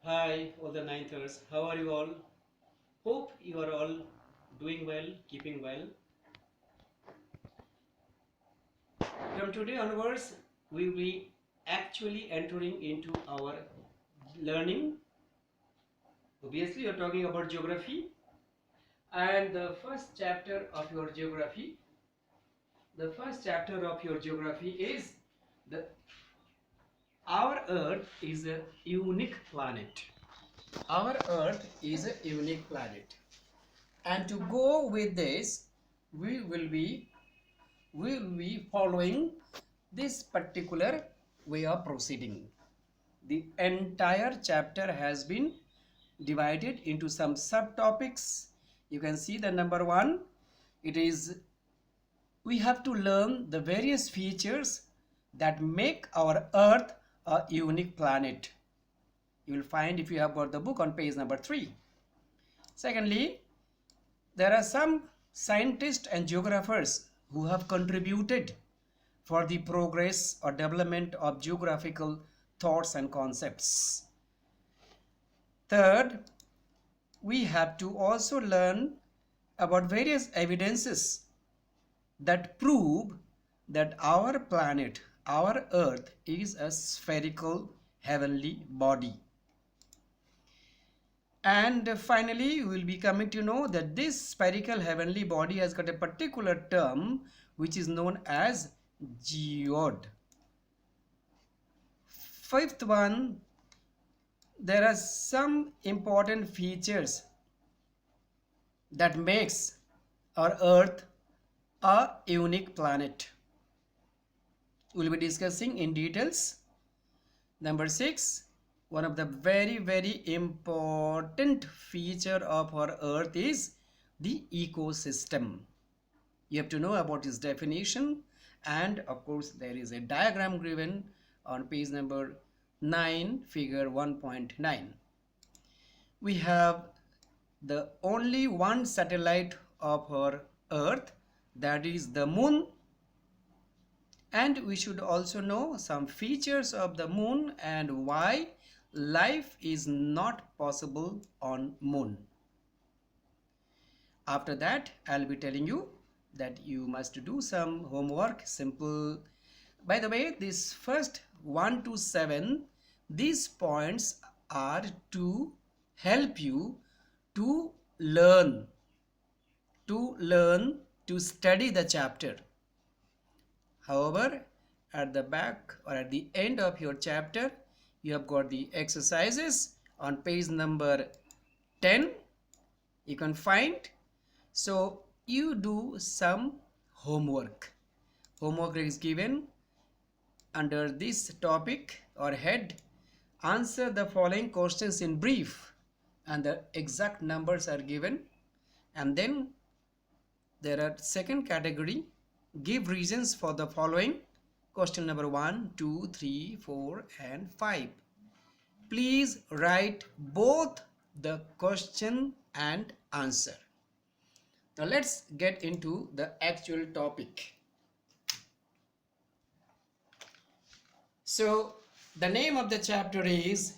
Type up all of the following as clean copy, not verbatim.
Hi, all the ninthers. How are you all? Hope you are all doing well, keeping well. From today onwards, we will be actually entering into our learning. Obviously, you're talking about geography, and the first chapter of your geography is the our Earth is a unique planet. Our Earth is a unique planet. And to go with this, we will be following this particular way of proceeding. The entire chapter has been divided into some subtopics. You can see the number one. It is we have to learn the various features that make our Earth a unique planet. You will find if you have got the book on page number 3. Secondly, there are some scientists and geographers who have contributed for the progress or development of geographical thoughts and concepts. Third, we have to also learn about various evidences that prove that our planet, our Earth, is a spherical heavenly body. And finally, we will be coming to know that this spherical heavenly body has got a particular term which is known as geode. Fifth one, there are some important features that makes our Earth a unique planet. We will be discussing in details. Number 6, one of the very important feature of our Earth is the ecosystem. You have to know about its definition, and of course there is a diagram given on page number 9, figure 1.9. We have the only one satellite of our Earth, that is the moon, and we should also know some features of the moon and why life is not possible on moon. After that, I'll be telling you that you must do some homework, simple. By the way, this first 1 to 7, these points are to help you to learn, to study the chapter. However, at the back or at the end of your chapter, you have got the exercises on page number 10. You can find. So you do some homework. Homework is given under this topic or head. Answer the following questions in brief, and the exact numbers are given. And then there are second category, give reasons for the following. Question number 1, 2, 3, 4 and 5. Please write both the question and answer. Now let's get into the actual topic. So the name of the chapter is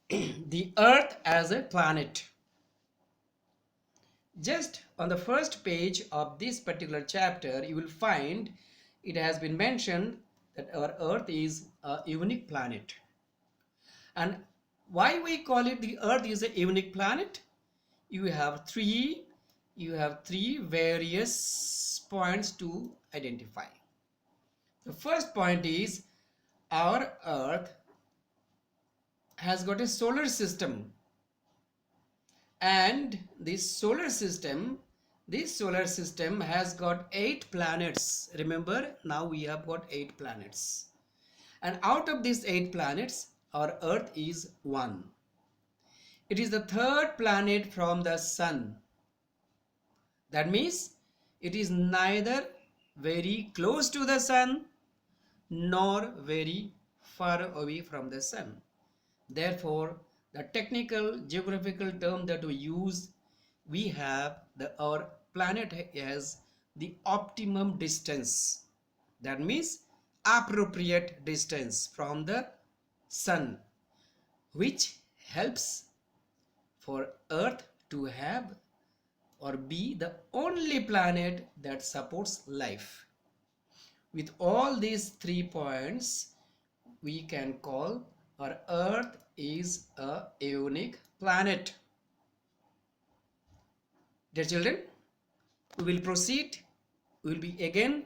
The Earth as a Planet. Just on the first page of this particular chapter, you will find it has been mentioned that our Earth is a unique planet. And why we call it the Earth is a unique planet? You have three various points to identify. The first point is our Earth has got a solar system, and this solar system has got 8 planets. Remember, now we have got 8 planets, and out of these 8 planets, our Earth is one. It is the third planet from the sun. That means it is neither very close to the sun nor very far away from the sun. Therefore, the technical geographical term that we use, we have our planet has the optimum distance. That means appropriate distance from the sun, which helps for Earth to have or be the only planet that supports life. With all these 3 points, we can call our Earth is a unique planet. Dear children, we will proceed. We will be again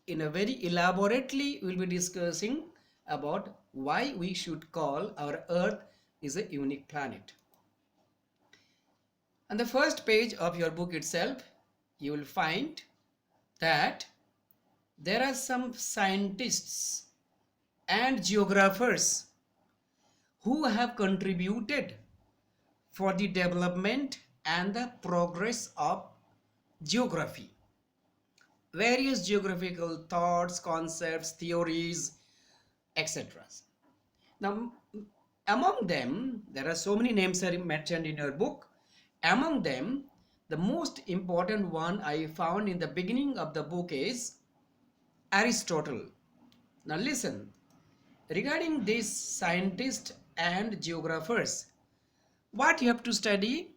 in a very elaborately we will be discussing about why we should call our Earth is a unique planet. On the first page of your book itself, you will find that there are some scientists and geographers who have contributed for the development and the progress of geography. Various geographical thoughts, concepts, theories, etc. Now, among them, there are so many names are mentioned in your book. Among them, the most important one I found in the beginning of the book is Aristotle. Now listen, regarding these scientists and geographers, what you have to study,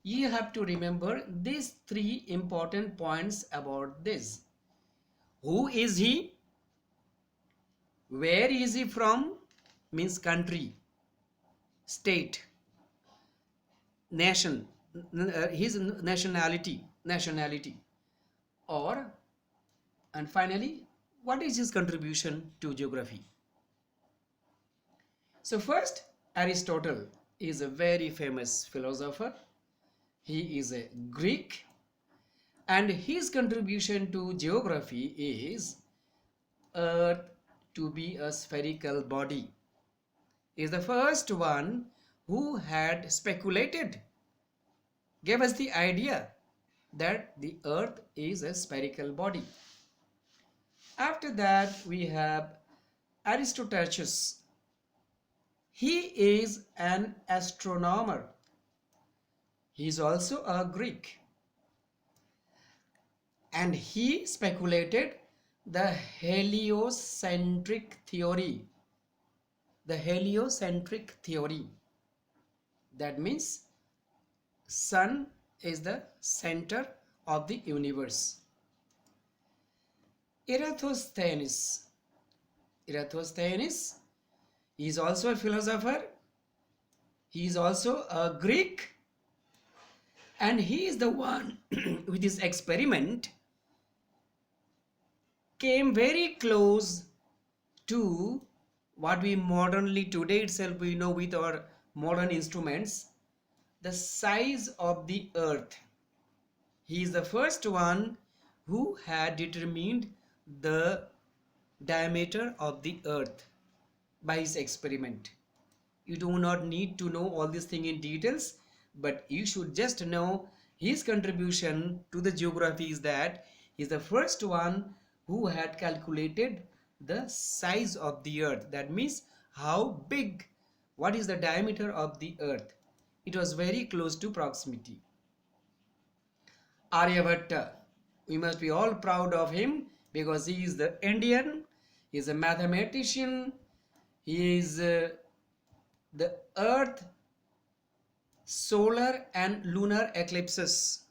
you have to remember these 3 important points about this. Who is he? Where is he from? Means country, state, nation, his nationality, or, and finally, what is his contribution to geography? So first, Aristotle is a very famous philosopher. He is a Greek, and his contribution to geography is Earth to be a spherical body. He is the first one who had speculated, gave us the idea that the Earth is a spherical body. After that, we have Aristarchus. He is an astronomer. He is also a Greek. And he speculated the heliocentric theory. The heliocentric theory. That means Sun is the center of the universe. Eratosthenes. Eratosthenes is also a philosopher. He is also a Greek. And he is the one with his experiment came very close to what we modernly today itself we know with our modern instruments, the size of the Earth. He is the first one who had determined the diameter of the Earth by his experiment. You do not need to know all these things in details, but you should just know his contribution to the geography is that he is the first one who had calculated the size of the Earth. That means how big, what is the diameter of the Earth. It was very close to proximity. Aryabhatta, we must be all proud of him because he is the Indian, he is a mathematician, he is the Earth, solar and lunar eclipses,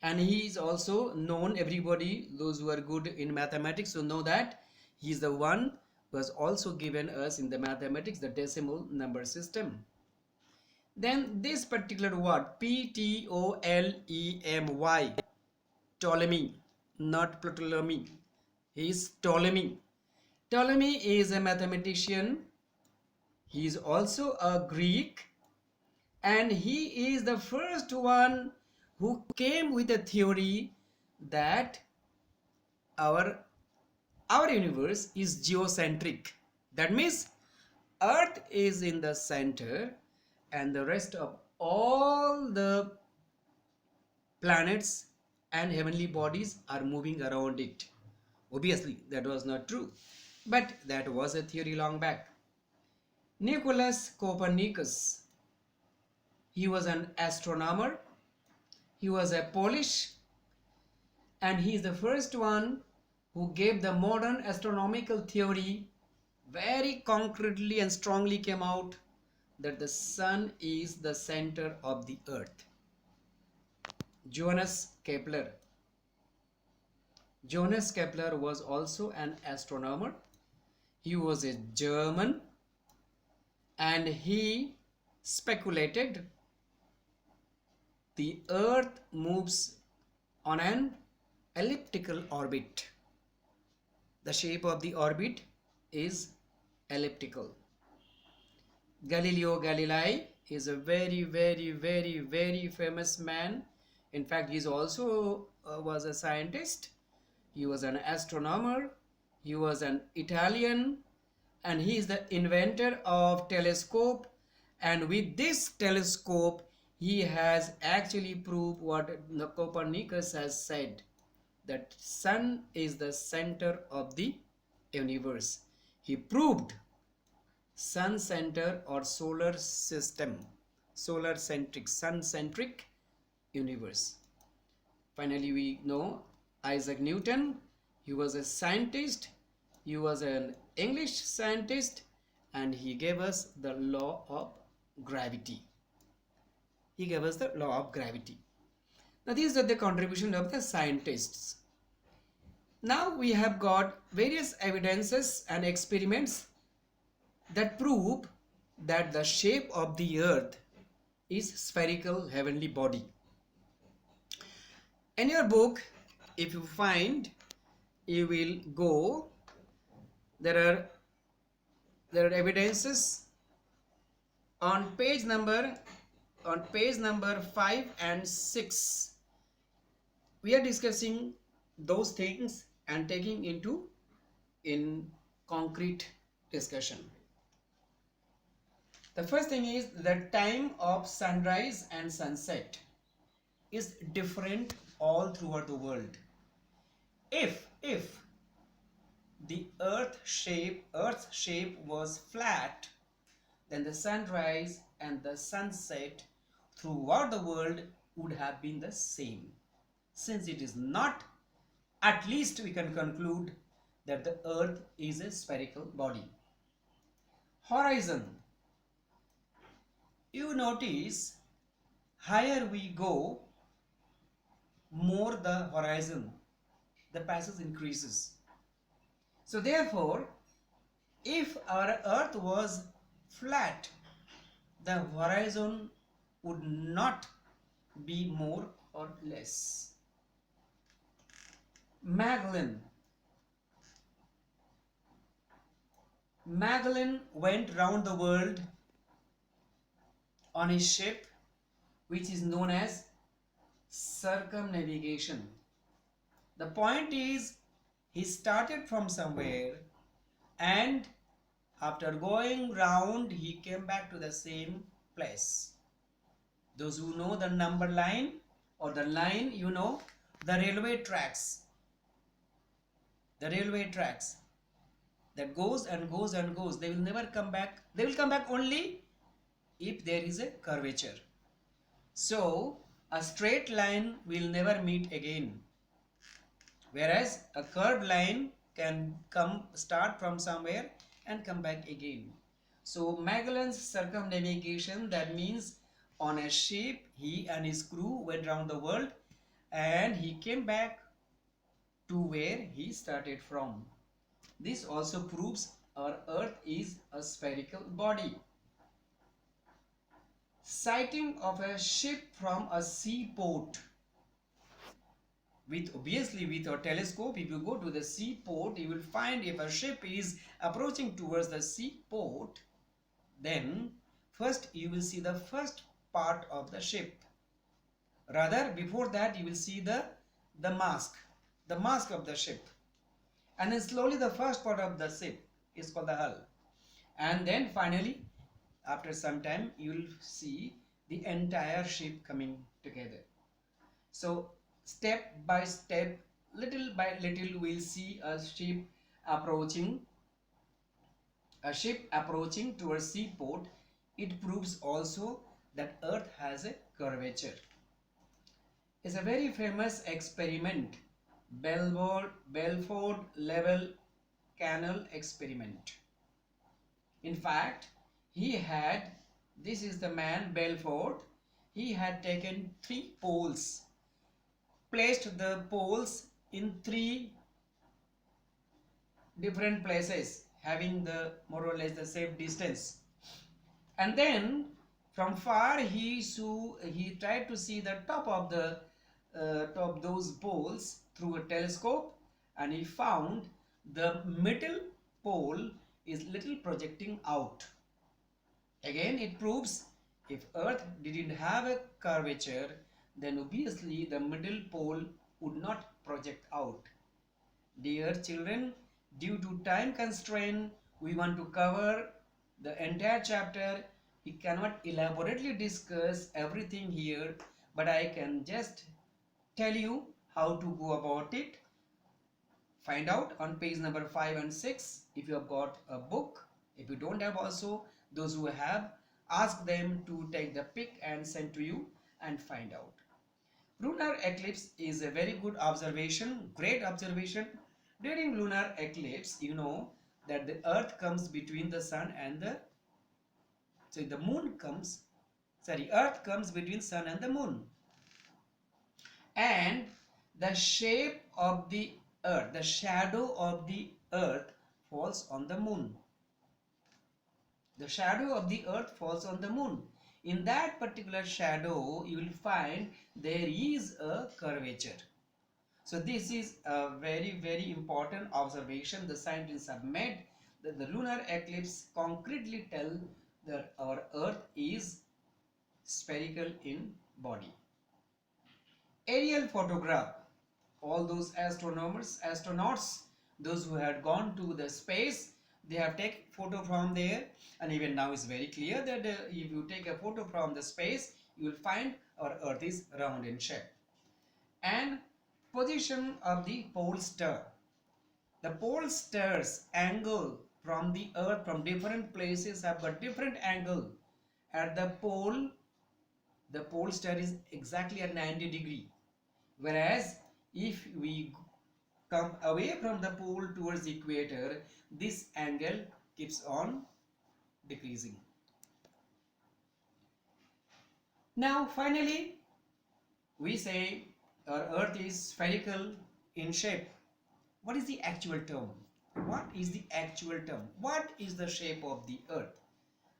and he is also known, everybody, those who are good in mathematics will know that he is the one who has also given us in the mathematics the decimal number system. Then this particular word Ptolemy, Ptolemy, not Ptolemy, he is Ptolemy. Ptolemy is a mathematician. He is also a Greek, and he is the first one who came with a theory that our universe is geocentric. That means Earth is in the center and the rest of all the planets and heavenly bodies are moving around it. Obviously, that was not true, but that was a theory long back. Nicholas Copernicus, he was an astronomer, he was a Polish, and he is the first one who gave the modern astronomical theory very concretely and strongly came out that the sun is the center of the earth. Johannes Kepler. Johannes Kepler was also an astronomer. He was a German, and he speculated the earth moves on an elliptical orbit. The shape of the orbit is elliptical. Galileo Galilei is a very famous man. In fact, he also was a scientist. He was an astronomer. He was an Italian, and he is the inventor of telescope. And with this telescope, he has actually proved what Copernicus has said, that sun is the center of the universe. He proved sun center or solar system, solar centric, sun centric universe. Finally, we know Isaac Newton. He was a scientist. He was an English scientist, and he gave us the law of gravity. He gave us the law of gravity. Now, these are the contribution of the scientists. Now we have got various evidences and experiments that prove that the shape of the earth is spherical heavenly body. In your book, if you find, you will go, there are evidences on page number 5 and 6. We are discussing those things and taking into in concrete discussion. The first thing is the time of sunrise and sunset is different all throughout the world. If the earth's shape was flat, then the sunrise and the sunset throughout the world would have been the same. Since it is not, at least we can conclude that the earth is a spherical body. Horizon. You notice, higher we go, more the horizon, the passage increases. So therefore, if our earth was flat, the horizon would not be more or less. Magellan went round the world on his ship, which is known as circumnavigation. The point is, he started from somewhere, and after going round, he came back to the same place. Those who know the number line or the line, you know, the railway tracks. The railway tracks that goes and goes and goes, they will never come back. They will come back only if there is a curvature. So a straight line will never meet again, whereas a curved line can start from somewhere and come back again. So Magellan's circumnavigation, that means on a ship he and his crew went round the world and he came back to where he started from. This also proves our earth is a spherical body. Sighting of a ship from a seaport. Obviously with a telescope, if you go to the seaport, you will find if a ship is approaching towards the seaport, then first you will see the first part of the ship. Rather, before that you will see the mast of the ship, and then slowly the first part of the ship is called the hull, and then finally after some time you will see the entire ship coming together. So step by step, little by little, we'll see a ship approaching towards seaport. It proves also that earth has a curvature. It's a very famous experiment, Belford Level Canal experiment. In fact, he had This is the man Belfort. He had taken 3 poles, placed the poles in 3 different places, having the more or less the same distance. And then from far he tried to see the top of the top those poles through a telescope, and he found the middle pole is little projecting out. Again, it proves if Earth didn't have a curvature, then obviously the middle pole would not project out. Dear children, due to time constraint, we want to cover the entire chapter. We cannot elaborately discuss everything here, but I can just tell you how to go about it. Find out on page number 5 and 6 if you have got a book. If you don't have, also those who have, ask them to take the pic and send to you and find out. Lunar eclipse is a very good observation, great observation. During lunar eclipse, you know that the earth comes between the sun and the moon comes, earth comes between sun and the moon. And the shape of the earth, the shadow of the earth falls on the moon. The shadow of the earth falls on the moon. In that particular shadow, you will find there is a curvature. So this is a very, very important observation the scientists have made, that the lunar eclipse concretely tell that our earth is spherical in body. Aerial photograph. All those astronauts, those who had gone to the space, they have taken photo from there, and even now it's very clear that if you take a photo from the space, you will find our earth is round in shape. And position of the pole star. The pole stars angle from the earth from different places have got different angle. At the pole star is exactly at 90 degree. Whereas if we come away from the pole towards the equator, this angle keeps on decreasing. Now finally, we say our earth is spherical in shape. What is the actual term? What is the actual term? What is the shape of the earth?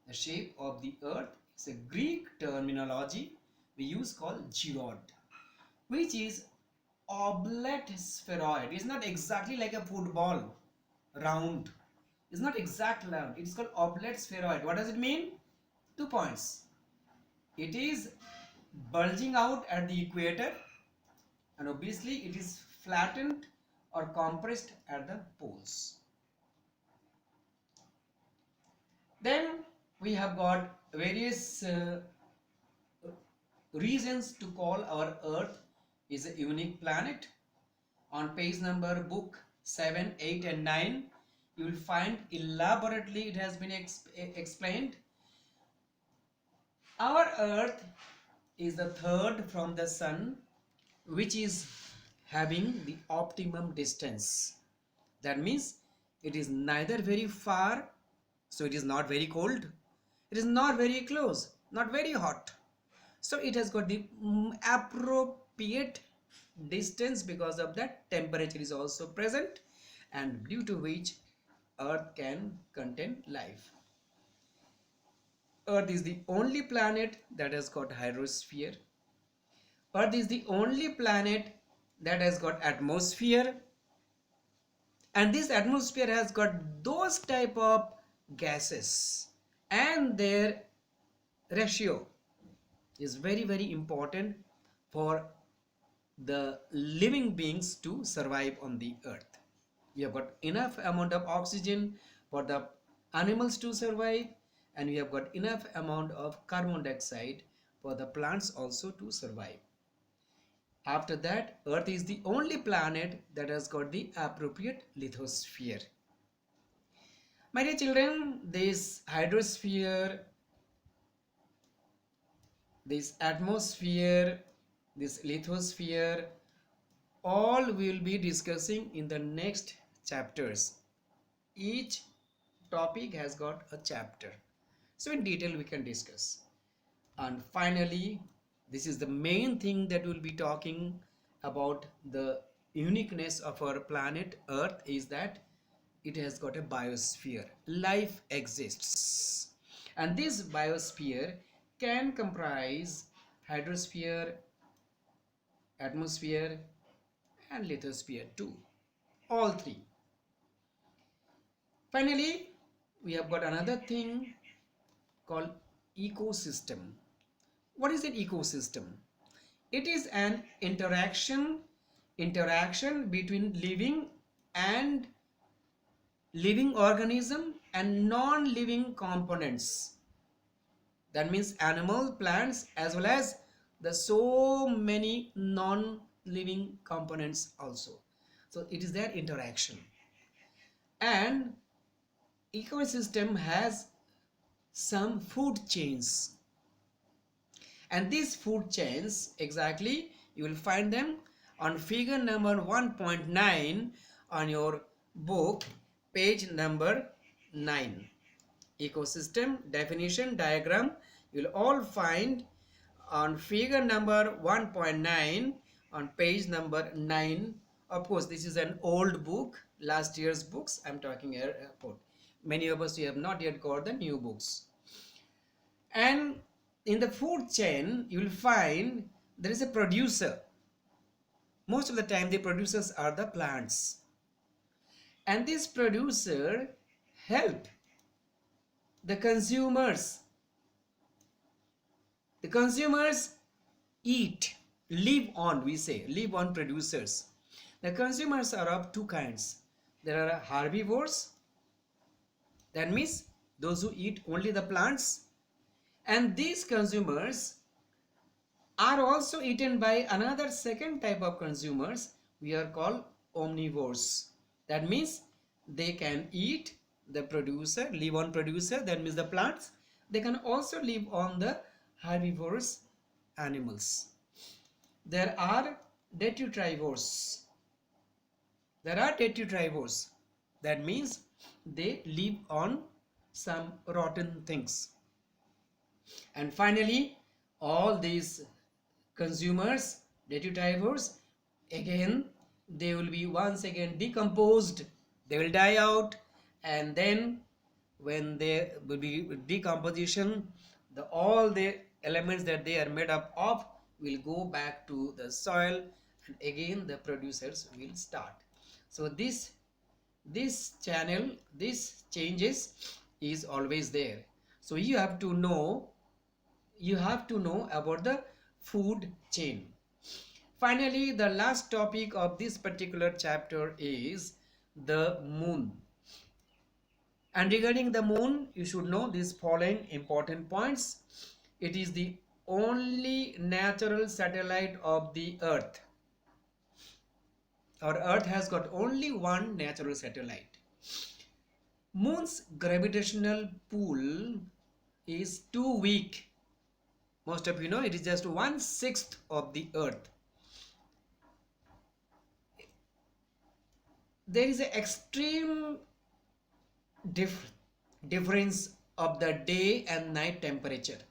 The shape of the earth is a Greek terminology we use called geode, which is oblate spheroid. It's not exactly like a football round. It's not exact round. It's called oblate spheroid. What does it mean? 2 points. It is bulging out at the equator, and obviously it is flattened or compressed at the poles. Then we have got various reasons to call our earth is a unique planet. On page number book 7, 8 and 9, you will find elaborately it has been explained. Our earth is the third from the sun, which is having the optimum distance. That means it is neither very far, so it is not very cold, it is not very close, not very hot. So it has got the appropriate distance, because of that temperature is also present, and due to which earth can contain life. Earth is the only planet that has got hydrosphere. Earth is the only planet that has got atmosphere, and this atmosphere has got those type of gases, and their ratio is very, very important for the living beings to survive on the earth. We have got enough amount of oxygen for the animals to survive, and we have got enough amount of carbon dioxide for the plants also to survive. After that, earth is the only planet that has got the appropriate lithosphere. My dear children, this hydrosphere, this atmosphere, this lithosphere, all we will be discussing in the next chapters. Each topic has got a chapter. So in detail we can discuss. And finally, this is the main thing that we'll be talking about. The uniqueness of our planet Earth is that it has got a biosphere. Life exists. And this biosphere can comprise hydrosphere, atmosphere, and lithosphere too. All three. Finally, we have got another thing called ecosystem. What is an ecosystem? It is an interaction between living organism and non-living components. That means animal, plants, as well as the so many non-living components also. So it is their interaction. And ecosystem has some food chains, and these food chains exactly you will find them on figure number 1.9 on your book, page number 9. Ecosystem definition diagram you will all find on figure number 1.9 on page number 9. Of course, this is an old book, last year's books I'm talking about. Many of us, we have not yet got the new books. And in the food chain, you will find there is a producer. Most of the time, the producers are the plants. And this producer help the consumers. The consumers eat, live on, we say, live on producers. The consumers are of two kinds. There are herbivores, that means those who eat only the plants, and these consumers are also eaten by another second type of consumers we are called omnivores. That means they can eat the producer, live on producer, that means the plants. They can also live on the herbivorous animals. There are detritivores. That means they live on some rotten things. And finally, all these consumers, detritivores, again they will be once again decomposed. They will die out, and then when there will be decomposition, all the elements that they are made up of will go back to the soil, and again the producers will start. So this channel, this changes is always there. So you have to know about the food chain. Finally, the last topic of this particular chapter is the moon. And regarding the moon, you should know these following important points. It is the only natural satellite of the earth. Our earth has got only one natural satellite. Moon's gravitational pull is too weak. Most of you know it is just 1/6 of the earth. There is an extreme difference of the day and night temperature.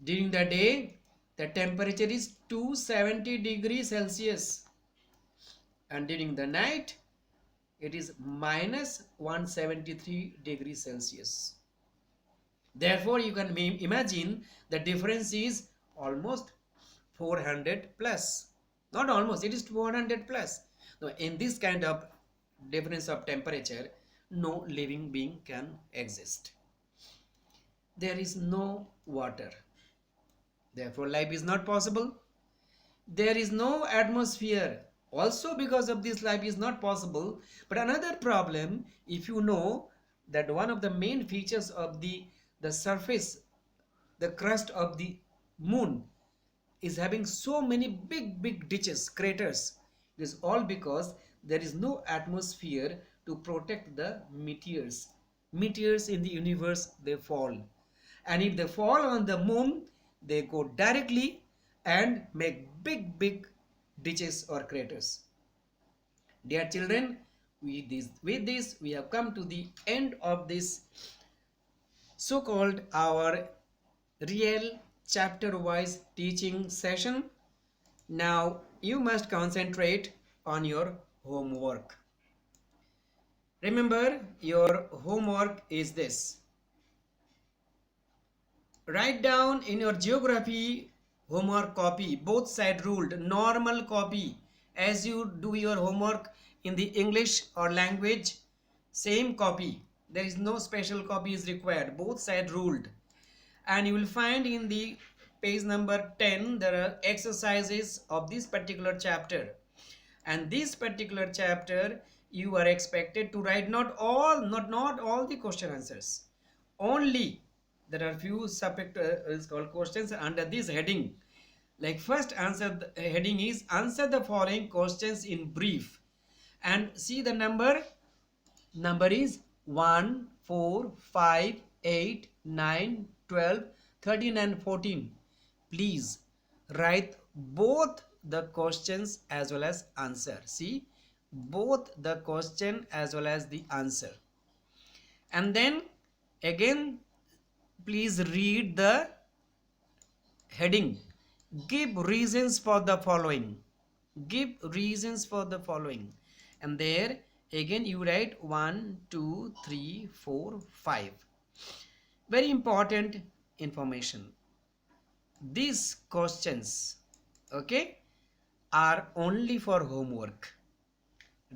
During the day, the temperature is 270 degrees Celsius, and during the night, it is minus 173 degrees Celsius. Therefore, you can imagine the difference is almost 400 plus. Not almost, it is 400 plus. Now, in this kind of difference of temperature, no living being can exist. There is no water. Therefore, life is not possible. There is no atmosphere. Also, because of this, life is not possible. But another problem, if you know that one of the main features of the surface, the crust of the moon is having so many big ditches, craters. It is all because there is no atmosphere to protect the meteors. Meteors in the universe, they fall. And if they fall on the moon, they go directly and make big ditches or craters. Dear children, with this we have come to the end of this so called our real chapter wise teaching session. Now you must concentrate on your homework. Remember, your homework is this. Write down in your geography homework copy, both side ruled, normal copy, as you do your homework in the English or language, same copy. There is no special copy is required, both side ruled. And you will find in the page number 10 there are exercises of this particular chapter, and this particular chapter you are expected to write not all the question answers, only there are few subject is called questions under this heading. Like first answer, the heading is answer the following questions in brief, and see the number is 1 4 5 8 9 12 13 and 14. Please write both the questions as well as answer. See, both the question as well as the answer. And then again, please read the heading. Give reasons for the following. Give reasons for the following. And there again you write 1 2 3 4 5. Very important information. These questions, okay, are only for homework.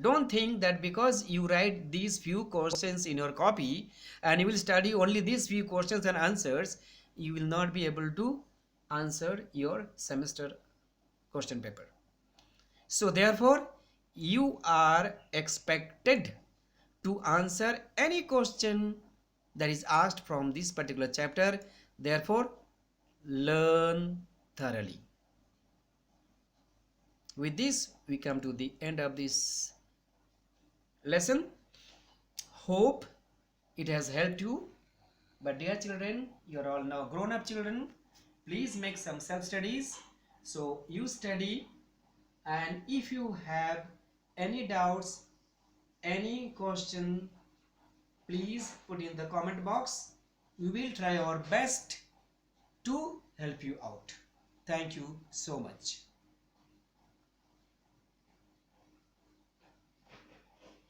Don't think that because you write these few questions in your copy and you will study only these few questions and answers, you will not be able to answer your semester question paper. So therefore, you are expected to answer any question that is asked from this particular chapter. Therefore, learn thoroughly. With this, we come to the end of this lesson. Hope it has helped you. But dear children, you are all now grown up children. Please make some self studies. So you study, and if you have any doubts, any question, please put in the comment box. We will try our best to help you out. Thank you so much.